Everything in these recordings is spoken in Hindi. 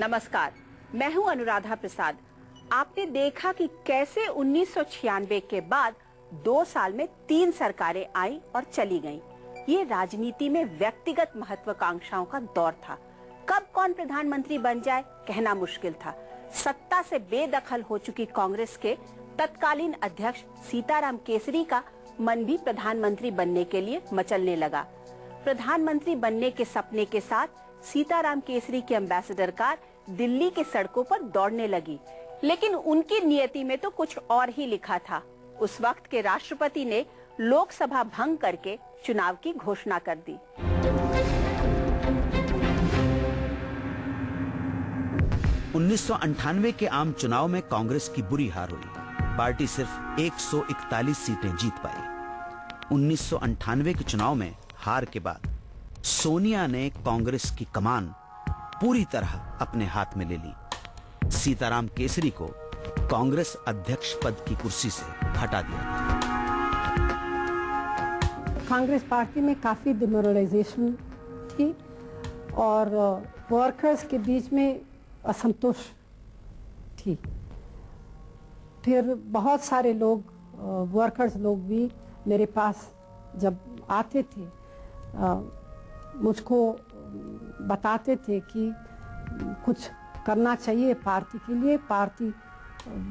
नमस्कार, मैं हूं अनुराधा प्रसाद। आपने देखा कि कैसे 1996 के बाद 2 साल में 3 सरकारें आई और चली गईं। ये राजनीति में व्यक्तिगत महत्वाकांक्षाओं का दौर था। कब कौन प्रधानमंत्री बन जाए कहना मुश्किल था। सत्ता से बेदखल हो चुकी कांग्रेस के तत्कालीन अध्यक्ष सीताराम केसरी का मन भी प्रधानमंत्री बनने के लिए मचलने लगा। प्रधानमंत्री बनने के सपने के साथ सीताराम केसरी की एम्बेसडर कार दिल्ली के सड़कों पर दौड़ने लगी, लेकिन उनकी नियति में तो कुछ और ही लिखा था। उस वक्त के राष्ट्रपति ने लोकसभा भंग करके चुनाव की घोषणा कर दी। उन्नीस के आम चुनाव में कांग्रेस की बुरी हार हुई। पार्टी सिर्फ 141 सीटें जीत पाई। 1998 के चुनाव में हार के बाद सोनिया ने कांग्रेस की कमान पूरी तरह अपने हाथ में ले ली। सीताराम केसरी को कांग्रेस अध्यक्ष पद की कुर्सी से हटा दिया। कांग्रेस पार्टी में काफी डिमोरलाइजेशन थी और वर्कर्स के बीच में असंतोष थी। फिर बहुत सारे लोग वर्कर्स लोग भी मेरे पास जब आते थे मुझको बताते थे कि कुछ करना चाहिए पार्टी के लिए, पार्टी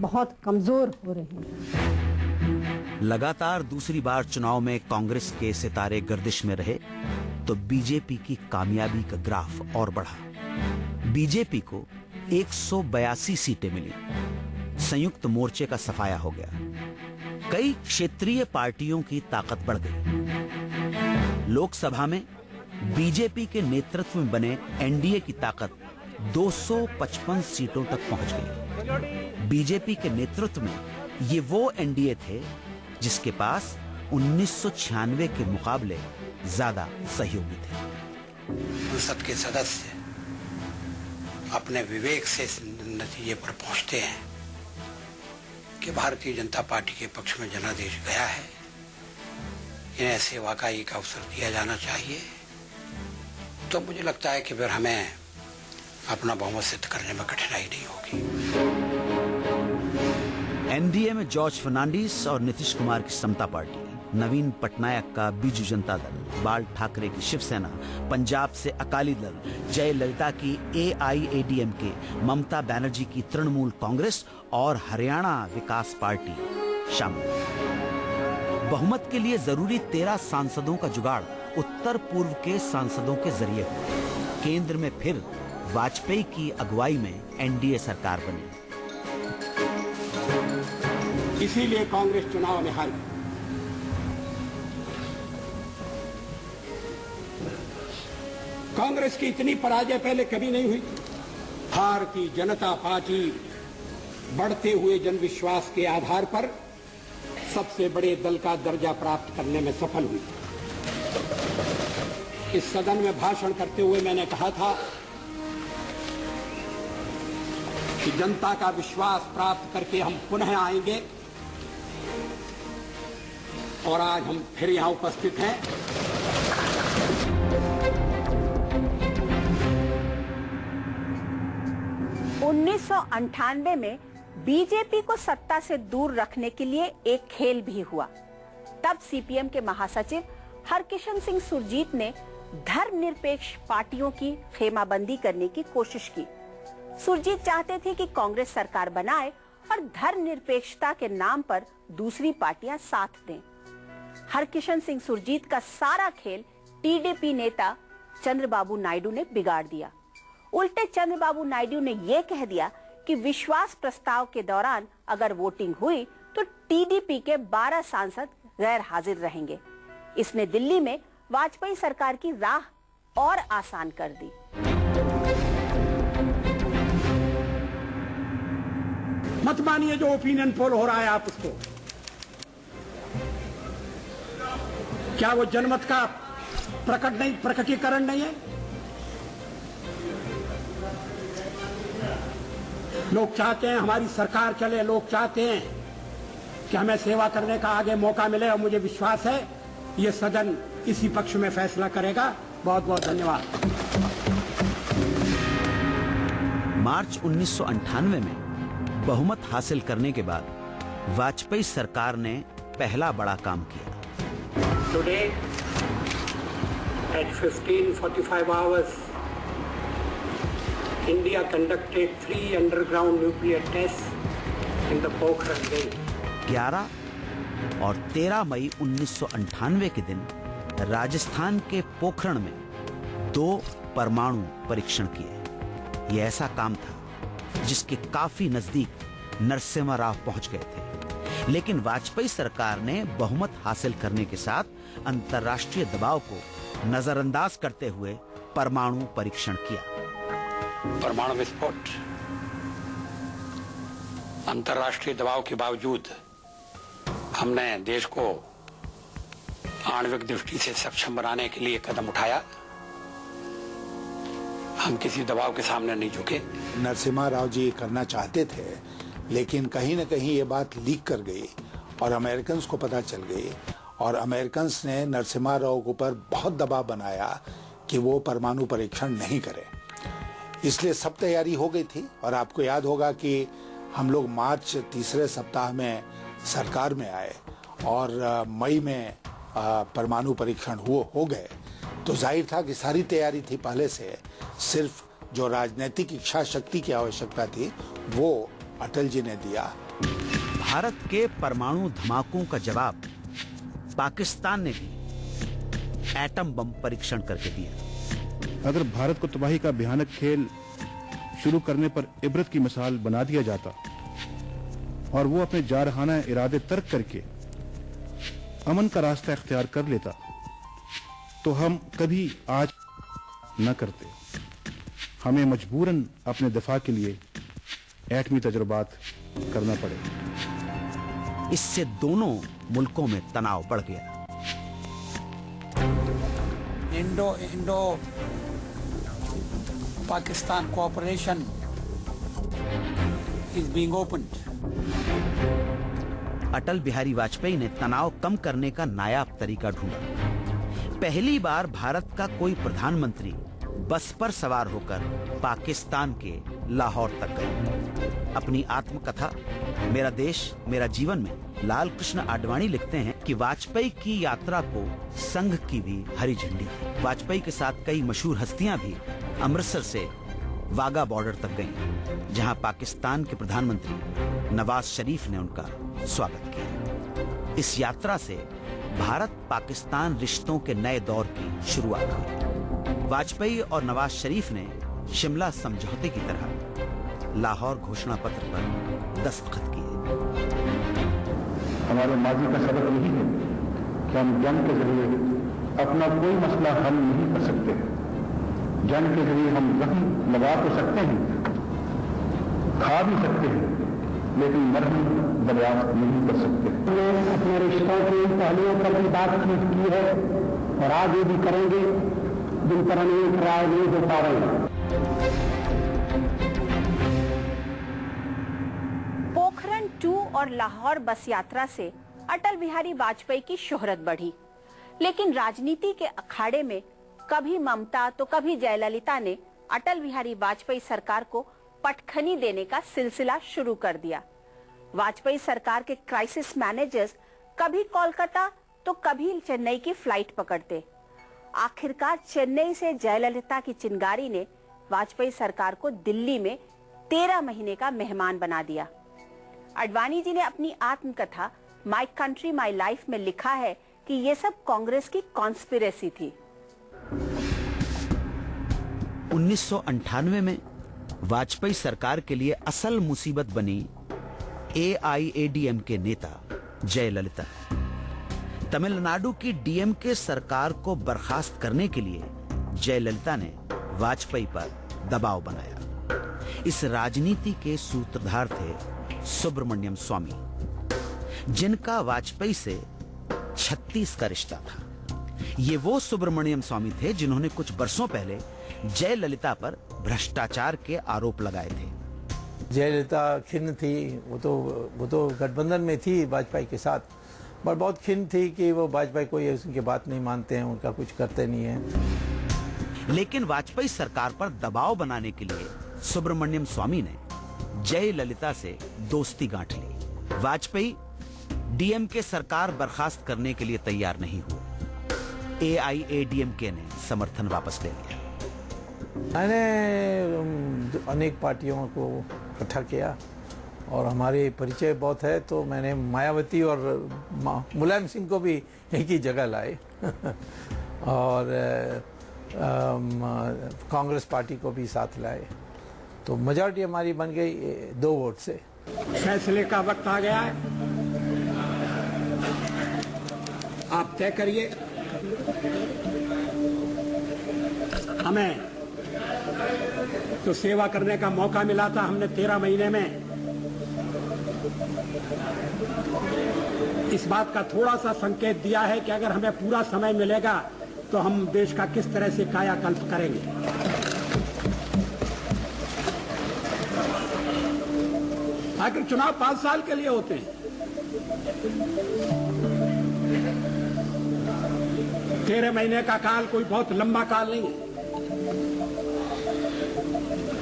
बहुत कमजोर हो रही है। लगातार दूसरी बार चुनाव में कांग्रेस के सितारे गर्दिश में रहे तो बीजेपी की कामयाबी का ग्राफ और बढ़ा। बीजेपी को 182 सीटें मिली। संयुक्त मोर्चे का सफाया हो गया। कई क्षेत्रीय पार्टियों की ताकत बढ़ गई। लोकसभा में बीजेपी के नेतृत्व में बने एनडीए की ताकत 255 सीटों तक पहुंच गई। बीजेपी के नेतृत्व में ये वो एनडीए थे जिसके पास 1996 के मुकाबले ज्यादा सहयोगी थे। संसद के सदस्य अपने विवेक से इस नतीजे पर पहुंचते हैं कि भारतीय जनता पार्टी के पक्ष में जनादेश गया है, इन्हें सेवा का एक अवसर दिया जाना चाहिए, तो मुझे लगता है कि फिर हमें अपना बहुमत सिद्ध करने में कठिनाई नहीं होगी। एनडीए में जॉर्ज फर्नांडिस और नीतीश कुमार की समता पार्टी, नवीन पटनायक का बीजू जनता दल, बाल ठाकरे की शिवसेना, पंजाब से अकाली दल, जयललिता की AIADMK, ममता बनर्जी की तृणमूल कांग्रेस और हरियाणा विकास पार्टी शामिल। बहुमत के लिए जरूरी 13 सांसदों का जुगाड़ उत्तर पूर्व के सांसदों के जरिए हुआ। केंद्र में फिर वाजपेयी की अगुवाई में एनडीए सरकार बनी। इसीलिए कांग्रेस चुनाव में हारी। कांग्रेस की इतनी पराजय पहले कभी नहीं हुई। भारतीय जनता पार्टी बढ़ते हुए जनविश्वास के आधार पर सबसे बड़े दल का दर्जा प्राप्त करने में सफल हुई। इस सदन में भाषण करते हुए मैंने कहा था कि जनता का विश्वास प्राप्त करके हम पुनः आएंगे, और आज हम फिर यहां उपस्थित हैं। 1998 में बीजेपी को सत्ता से दूर रखने के लिए एक खेल भी हुआ। तब सीपीएम के महासचिव हरकिशन सिंह सुरजीत ने धर्मनिरपेक्ष पार्टियों की खेमाबंदी करने की कोशिश की। सुरजीत चाहते थे कि कांग्रेस सरकार बनाए और धर्मनिरपेक्षता के नाम पर दूसरी पार्टियां साथ दें। हरकिशन सिंह सुरजीत का सारा खेल टीडीपी नेता चंद्रबाबू नायडू ने बिगाड़ दिया। उल्टे चंद्रबाबू नायडू ने यह कह दिया कि विश्वास प्रस्ताव के दौरान अगर वोटिंग हुई तो टीडीपी के 12 सांसद गैर हाजिर रहेंगे। इसने दिल्ली में वाजपेयी सरकार की राह और आसान कर दी। मत मानिए जो ओपिनियन पोल हो रहा है आप उसको। क्या वो जनमत का प्रकटीकरण नहीं है? लोग चाहते हैं हमारी सरकार चले, लोग चाहते हैं कि हमें सेवा करने का आगे मौका मिले, और मुझे विश्वास है ये सदन इसी पक्ष में फैसला करेगा। बहुत बहुत धन्यवाद। मार्च 1998 में बहुमत हासिल करने के बाद वाजपेयी सरकार ने पहला बड़ा काम किया। Today, at 15:45 hours, India conducted 3 underground nuclear tests in the Pokhran range. 11 और 13 मई 1998 के दिन राजस्थान के पोखरण में 2 परमाणु परीक्षण किए। यह ऐसा काम था जिसके काफी नजदीक नरसिम्हा राव पहुंच गए थे, लेकिन वाजपेयी सरकार ने बहुमत हासिल करने के साथ अंतर्राष्ट्रीय दबाव को नजरअंदाज करते हुए परमाणु परीक्षण किया। परमाणु विस्फोट अंतर्राष्ट्रीय दबाव के बावजूद हमने देश को आणविक दृष्टि से सक्षम बनाने के लिए कदम उठाया। हम किसी दबाव के सामने नहीं झुके। नरसिम्हा राव जी करना चाहते थे, लेकिन कहीं न कहीं ये बात लीक कर गई और अमेरिकन्स को पता चल गई, और अमेरिकन्स ने नरसिम्हा राव के ऊपर बहुत दबाव बनाया कि वो परमाणु परीक्षण नहीं करें। इसलिए सब तैयारी हो गई थी, और आपको याद होगा कि हम लोग मार्च तीसरे सप्ताह में सरकार में आए और मई में परमाणु परीक्षण हो गए। तो जाहिर था कि सारी तैयारी थी पहले से, सिर्फ जो राजनीतिक इच्छा शक्ति की आवश्यकता थी वो अटल जी ने दिया। भारत के परमाणु धमाकों का जवाब पाकिस्तान ने भी एटम बम परीक्षण करके दिया। अगर भारत को तबाही का भयानक खेल शुरू करने पर इबरत की मिसाल बना दिया जाता और वो अपने जारहाना इरादे तर्क करके अमन का रास्ता इख्तियार कर लेता, तो हम कभी आज न करते। हमें मजबूरन अपने दफा के लिए एटमी तजुर्बात करना पड़े। इससे दोनों मुल्कों में तनाव बढ़ गया। Indo Pakistan cooperation is being opened. Atal Bihari Vajpayee ने तनाव कम करने का नायाब तरीका ढूंढा। पहली बार भारत का कोई प्रधानमंत्री बस पर सवार होकर पाकिस्तान के लाहौर तक गए। अपनी आत्मकथा मेरा देश मेरा जीवन में लाल कृष्ण आडवाणी लिखते हैं कि वाजपेयी की यात्रा को संघ की भी हरी झंडी थी। वाजपेयी के साथ कई मशहूर हस्तियां भी अमृतसर से वाघा बॉर्डर तक गईं, जहां पाकिस्तान के प्रधानमंत्री नवाज शरीफ ने उनका स्वागत किया। इस यात्रा से भारत पाकिस्तान रिश्तों के नए दौर की शुरुआत हुई। वाजपेयी और नवाज शरीफ ने शिमला समझौते की तरह लाहौर घोषणा पत्र पर दस्तखत किए। हमारे माजी का सबक यही है कि हम जंग के जरिए अपना कोई मसला हल नहीं कर सकते। जंग के जरिए हम जख्म लगा तो सकते हैं, खा भी सकते हैं, लेकिन मरहम बर्दाश्त नहीं कर सकते। हमने अपने रिश्तों के इन पहलुओं पर भी बातचीत की है और आगे भी करेंगे, जिन पर हम एक राय नहीं हो पा रहे। पोखरण 2 और लाहौर बस यात्रा से अटल बिहारी वाजपेयी की शोहरत बढ़ी, लेकिन राजनीति के अखाड़े में कभी ममता तो कभी जयललिता ने अटल बिहारी वाजपेयी सरकार को पटखनी देने का सिलसिला शुरू कर दिया। वाजपेयी सरकार के क्राइसिस मैनेजर्स कभी कोलकाता तो कभी चेन्नई की फ्लाइट पकड़ते। आखिरकार चेन्नई से जयललिता की चिंगारी ने वाजपेयी सरकार को दिल्ली में 13 महीने का मेहमान बना दिया। आडवाणी जी ने अपनी आत्मकथा माय कंट्री माय लाइफ में लिखा है कि ये सब कांग्रेस की कॉन्स्पिरेसी थी। 1998 में वाजपेयी सरकार के लिए असल मुसीबत बनी AIADMK नेता जयललिता। तमिलनाडु की डीएमके सरकार को बर्खास्त करने के लिए जयललिता ने वाजपेयी पर दबाव बनाया। इस राजनीति के सूत्रधार थे सुब्रमण्यम स्वामी, जिनका वाजपेयी से 36 का रिश्ता था। ये वो सुब्रमण्यम स्वामी थे जिन्होंने कुछ बरसों पहले जयललिता पर भ्रष्टाचार के आरोप लगाए थे। जयललिता खिन्न थी, वो तो गठबंधन में थी वाजपेयी के साथ, पर बहुत खिन्न थी कि वो वाजपेयी को ये उनकी बात नहीं मानते हैं, उनका कुछ करते नहीं है। लेकिन वाजपेयी सरकार पर दबाव बनाने के लिए सुब्रमण्यम स्वामी ने जयललिता से दोस्ती गांठ ली। वाजपेयी डीएमके सरकार बर्खास्त करने के लिए तैयार नहीं हुए। एआईएडीएमके ने समर्थन वापस ले लिया। मैंने अनेक पार्टियों को इकट्ठा किया और हमारे परिचय बहुत है, तो मैंने मायावती और मुलायम सिंह को भी एक ही जगह लाए और कांग्रेस पार्टी को भी साथ लाए, तो मेजॉरिटी हमारी बन गई 2 वोट से। फैसले का वक्त आ गया है, आप तय करिए। हमें तो सेवा करने का मौका मिला था, हमने 13 महीने में इस बात का थोड़ा सा संकेत दिया है कि अगर हमें पूरा समय मिलेगा तो हम देश का किस तरह से कायाकल्प करेंगे। आखिर चुनाव 5 साल के लिए होते हैं। 13 महीने का काल कोई बहुत लंबा काल नहीं है,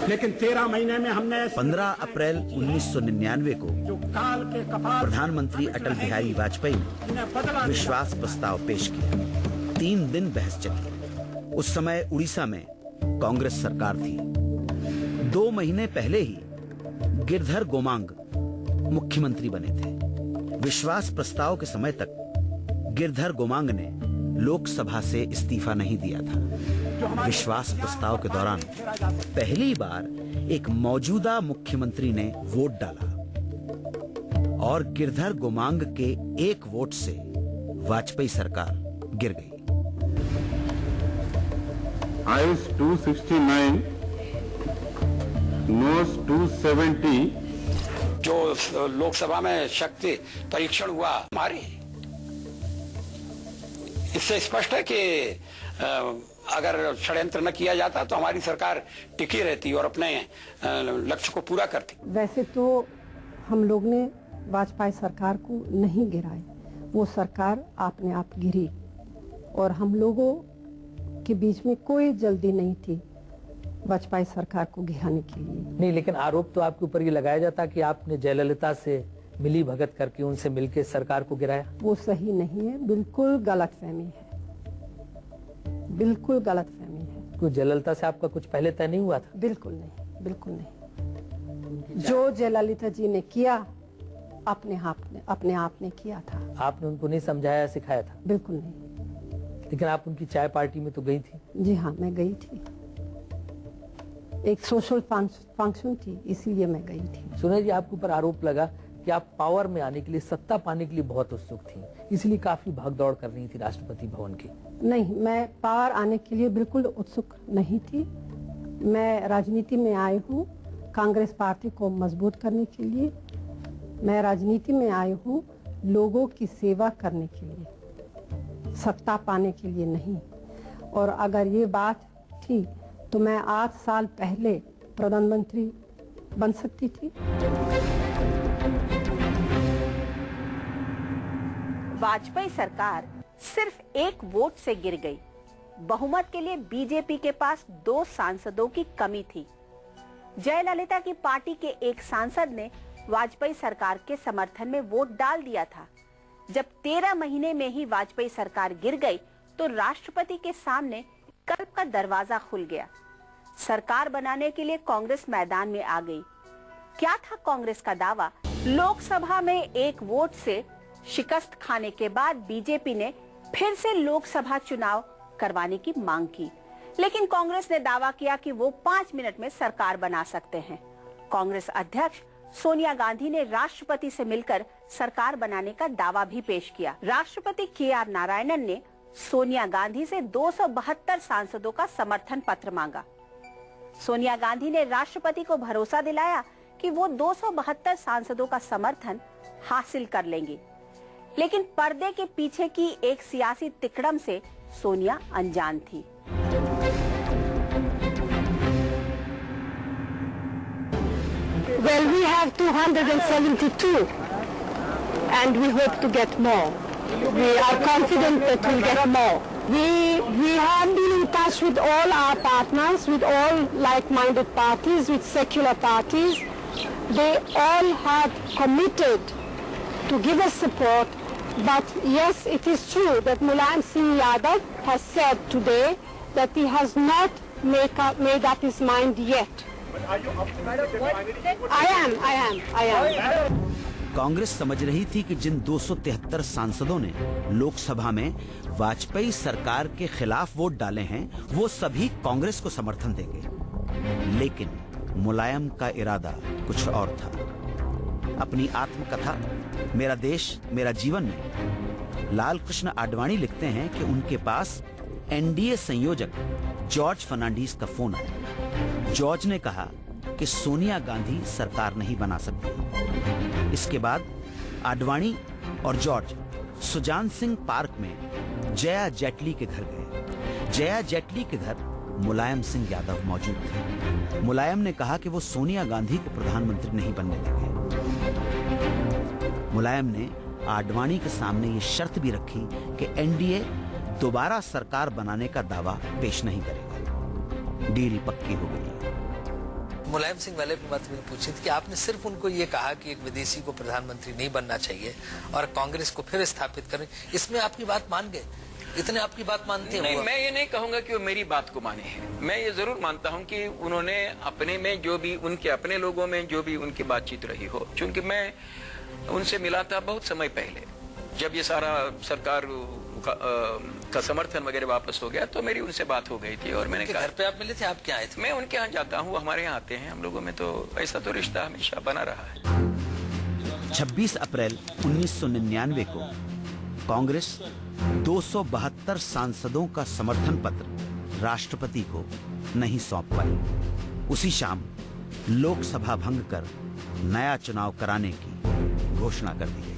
लेकिन 13 महीने में हमने 15 अप्रैल 1999 को जो काल के कपाल प्रधानमंत्री अटल बिहारी वाजपेयी ने विश्वास प्रस्ताव पेश किया। 3 दिन बहस चली। उस समय उड़ीसा में कांग्रेस सरकार थी। 2 महीने पहले ही गिरधर गोमांग मुख्यमंत्री बने थे। विश्वास प्रस्ताव के समय तक गिरधर गोमांग ने लोकसभा से इस्तीफा नहीं दिया था। विश्वास प्रस्ताव के दौरान पहली बार एक मौजूदा मुख्यमंत्री ने वोट डाला और गिरधर गोमांग के 1 वोट से वाजपेयी सरकार गिर गई। Ayes 269, noes 270। जो लोकसभा में शक्ति परीक्षण हुआ हमारी, इससे स्पष्ट है कि अगर षड्यंत्र न किया जाता तो हमारी सरकार टिकी रहती और अपने लक्ष्य को पूरा करती। वैसे तो हम लोग ने वाजपेयी सरकार को नहीं गिराए, वो सरकार अपने आप गिरी और हम लोगों के बीच में कोई जल्दी नहीं थी वाजपेयी सरकार को गिराने के लिए। नहीं, लेकिन आरोप तो आपके ऊपर ये लगाया जाता कि आपने जयललिता से मिली भगत करके उनसे मिलकर सरकार को गिराया। वो सही नहीं है, बिल्कुल गलतफहमी है, बिल्कुल गलतफहमी है। कोई जयललिता से आपका कुछ पहले तय नहीं हुआ था? बिल्कुल नहीं, बिल्कुल नहीं। जो जयललिता जी ने किया अपने आप ने किया था। आपने उनको नहीं समझाया सिखाया था? बिल्कुल नहीं। लेकिन आप उनकी चाय पार्टी में तो गई थी? जी हाँ, मैं गई थी, एक सोशल फंक्शन थी, इसीलिए मैं गई थी। सुने जी, आपके ऊपर आरोप लगा कि आप पावर में आने के लिए, सत्ता पाने के लिए बहुत उत्सुक थी, इसलिए काफी भागदौड़ कर रही थी राष्ट्रपति भवन की। नहीं, मैं पावर आने के लिए बिल्कुल उत्सुक नहीं थी। मैं राजनीति में आई हूँ कांग्रेस पार्टी को मजबूत करने के लिए। मैं राजनीति में आई हूँ लोगों की सेवा करने के लिए, सत्ता पाने के लिए नहीं। और अगर ये बात थी तो मैं 8 साल पहले प्रधानमंत्री बन सकती थी। वाजपेयी सरकार सिर्फ 1 वोट से गिर गई। बहुमत के लिए बीजेपी के पास 2 सांसदों की कमी थी। जयललिता की पार्टी के एक सांसद ने वाजपेयी सरकार के समर्थन में वोट डाल दिया था। जब 13 महीने में ही वाजपेयी सरकार गिर गई तो राष्ट्रपति के सामने विकल्प का दरवाजा खुल गया। सरकार बनाने के लिए कांग्रेस मैदान में आ गई। क्या था कांग्रेस का दावा? लोकसभा में 1 वोट से शिकस्त खाने के बाद बीजेपी ने फिर से लोकसभा चुनाव करवाने की मांग की, लेकिन कांग्रेस ने दावा किया कि वो 5 मिनट में सरकार बना सकते हैं। कांग्रेस अध्यक्ष सोनिया गांधी ने राष्ट्रपति से मिलकर सरकार बनाने का दावा भी पेश किया। राष्ट्रपति के.आर. नारायणन ने सोनिया गांधी से 272 सांसदों का समर्थन पत्र मांगा। सोनिया गांधी ने राष्ट्रपति को भरोसा दिलाया कि वो 272 सांसदों का समर्थन हासिल कर लेंगे, लेकिन पर्दे के पीछे की एक सियासी तिकड़म से सोनिया अनजान थी। Well, we have 272 and we hope to get more. We are confident that we'll get more. We have been in touch with all our partners, with all like-minded parties, with secular parties. They all have committed to give us support. But yes, it is true that Mulayam Singh Yadav has said today that he has not made up his mind yet. I am. Congress समझ रही थी कि जिन 273 सांसदों ने लोकसभा में वाजपेयी सरकार के खिलाफ वोट डाले हैं, वो सभी कांग्रेस को समर्थन देंगे। लेकिन मुलायम का इरादा कुछ और था। अपनी आत्मकथा मेरा देश मेरा जीवन में लाल कृष्ण आडवाणी लिखते हैं कि उनके पास एनडीए संयोजक जॉर्ज फर्नांडीज का फोन आया। जॉर्ज ने कहा कि सोनिया गांधी सरकार नहीं बना सकती। इसके बाद आडवाणी और जॉर्ज सुजान सिंह पार्क में जया जेटली के घर गए। जया जेटली के घर मुलायम सिंह यादव मौजूद थे। मुलायम ने कहा कि वो सोनिया गांधी को प्रधानमंत्री नहीं बनने देंगे। मुलायम ने आडवाणी के सामने ये शर्त भी रखी कि एनडीए दोबारा सरकार बनाने का दावा पेश नहीं करेगा। डील पक्की हो गई। मुलायम सिंह वाले की बात मैंने पूछी थी कि आपने सिर्फ उनको ये कहा कि एक विदेशी को प्रधानमंत्री नहीं बनना चाहिए और कांग्रेस को फिर स्थापित करें, इसमें आपकी बात मान गए? इतने आपकी बात मानते हैं? नहीं, मैं ये नहीं कहूंगा कि वो मेरी बात को माने हैं। मैं ये जरूर मानता हूं कि उन्होंने अपने में जो भी उनके अपने लोगों में जो भी उनकी बातचीत रही हो, क्योंकि मैं उनसे मिला था बहुत समय पहले, जब ये सारा सरकार का समर्थन वगैरह वापस हो गया तो मेरी उनसे बात हो गई थी और मैंने कहा। घर पे आप मिले थे? आप क्या आए थे? मैं उनके यहाँ जाता हूँ, वो हमारे यहाँ आते हैं। हम लोगों में तो ऐसा तो रिश्ता हमेशा बना रहा है। 26 अप्रैल 1999 को कांग्रेस 272 सांसदों का समर्थन पत्र राष्ट्रपति को नहीं सौंप पाई। उसी शाम लोकसभा भंग कर नया चुनाव कराने की घोषणा कर दी गई।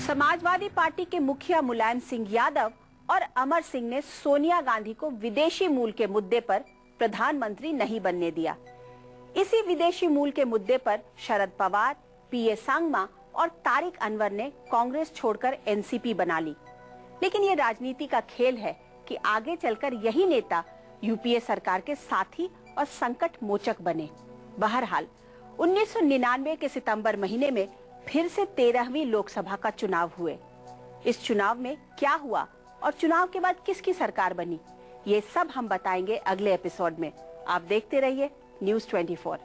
समाजवादी पार्टी के मुखिया मुलायम सिंह यादव और अमर सिंह ने सोनिया गांधी को विदेशी मूल के मुद्दे पर प्रधानमंत्री नहीं बनने दिया। इसी विदेशी मूल के मुद्दे पर शरद पवार, पीए सांगमा और तारिक अनवर ने कांग्रेस छोड़कर एनसीपी बना ली। लेकिन ये राजनीति का खेल है कि आगे चलकर यही नेता यूपीए सरकार के साथी और संकट मोचक बने। बहरहाल 1999 के सितंबर महीने में फिर से 13वीं लोकसभा का चुनाव हुए। इस चुनाव में क्या हुआ और चुनाव के बाद किसकी सरकार बनी, ये सब हम बताएंगे अगले एपिसोड में। आप देखते रहिए News 24।